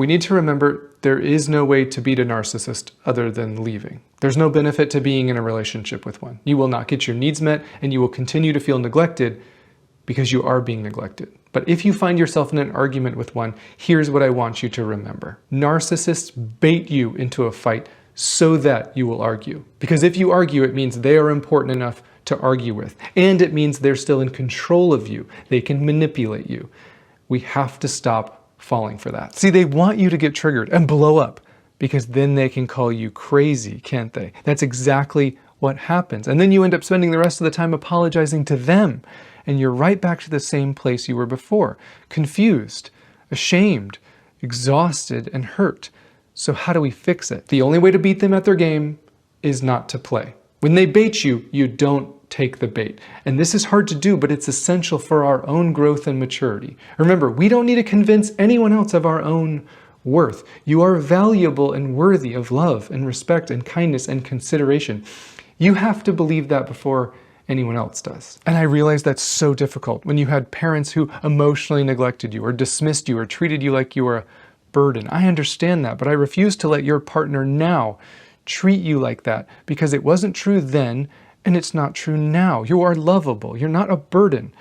We need to remember there is no way to beat a narcissist other than leaving. There's no benefit to being in a relationship with one. You will not get your needs met and you will continue to feel neglected because you are being neglected. But if you find yourself in an argument with one, here's what I want you to remember. Narcissists bait you into a fight so that you will argue. Because if you argue, it means they are important enough to argue with. And it means they're still in control of you. They can manipulate you. We have to stop falling for that. See, they want you to get triggered and blow up because then they can call you crazy, can't they? That's exactly what happens. And then you end up spending the rest of the time apologizing to them. And you're right back to the same place you were before, confused, ashamed, exhausted, and hurt. So how do we fix it? The only way to beat them at their game is not to play. When they bait you, you don't take the bait. And this is hard to do, but it's essential for our own growth and maturity. Remember, we don't need to convince anyone else of our own worth. You are valuable and worthy of love and respect and kindness and consideration. You have to believe that before anyone else does. And I realize that's so difficult when you had parents who emotionally neglected you or dismissed you or treated you like you were a burden. I understand that, but I refuse to let your partner now treat you like that because it wasn't true then and it's not true now. You are lovable. You're not a burden.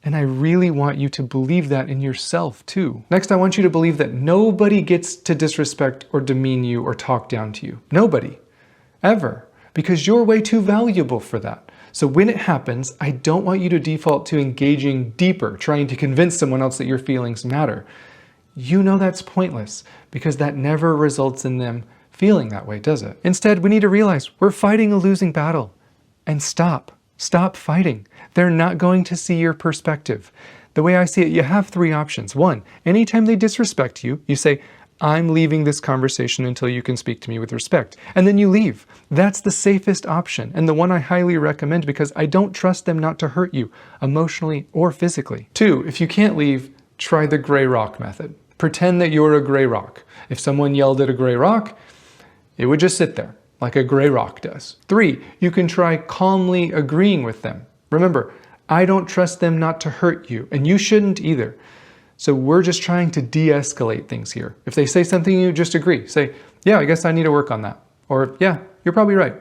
And I really want you to believe that in yourself too. Next, I want you to believe that nobody gets to disrespect or demean you or talk down to you. Nobody. Ever. Because you're way too valuable for that. So when it happens, I don't want you to default to engaging deeper, trying to convince someone else that your feelings matter. You know that's pointless because that never results in them feeling that way, does it? Instead, we need to realize we're fighting a losing battle. And stop fighting. They're not going to see your perspective. The way I see it, you have three options. One, anytime they disrespect you, you say, I'm leaving this conversation until you can speak to me with respect. And then you leave. That's the safest option and the one I highly recommend because I don't trust them not to hurt you emotionally or physically. Two, if you can't leave, try the gray rock method. Pretend that you're a gray rock. If someone yelled at a gray rock, it would just sit there like a gray rock does. Three, you can try calmly agreeing with them. Remember, I don't trust them not to hurt you, and you shouldn't either. So we're just trying to de-escalate things here. If they say something, you just agree. Say, yeah, I guess I need to work on that. Or, yeah, you're probably right.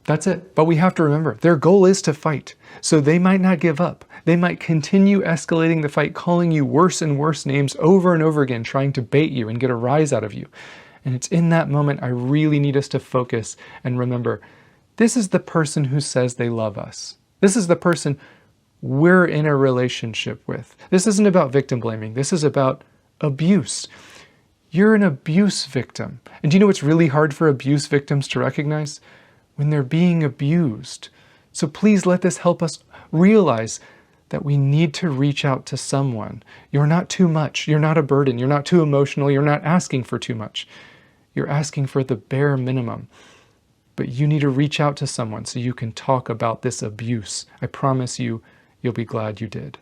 That's it. But we have to remember, their goal is to fight. So they might not give up. They might continue escalating the fight, calling you worse and worse names over and over again, trying to bait you and get a rise out of you. And it's in that moment I really need us to focus and remember, this is the person who says they love us. This is the person we're in a relationship with. This isn't about victim blaming. This is about abuse. You're an abuse victim. And do you know what's really hard for abuse victims to recognize? When they're being abused. So please let this help us realize that we need to reach out to someone. You're not too much. You're not a burden. You're not too emotional. You're not asking for too much. You're asking for the bare minimum. But you need to reach out to someone so you can talk about this abuse. I promise you, you'll be glad you did.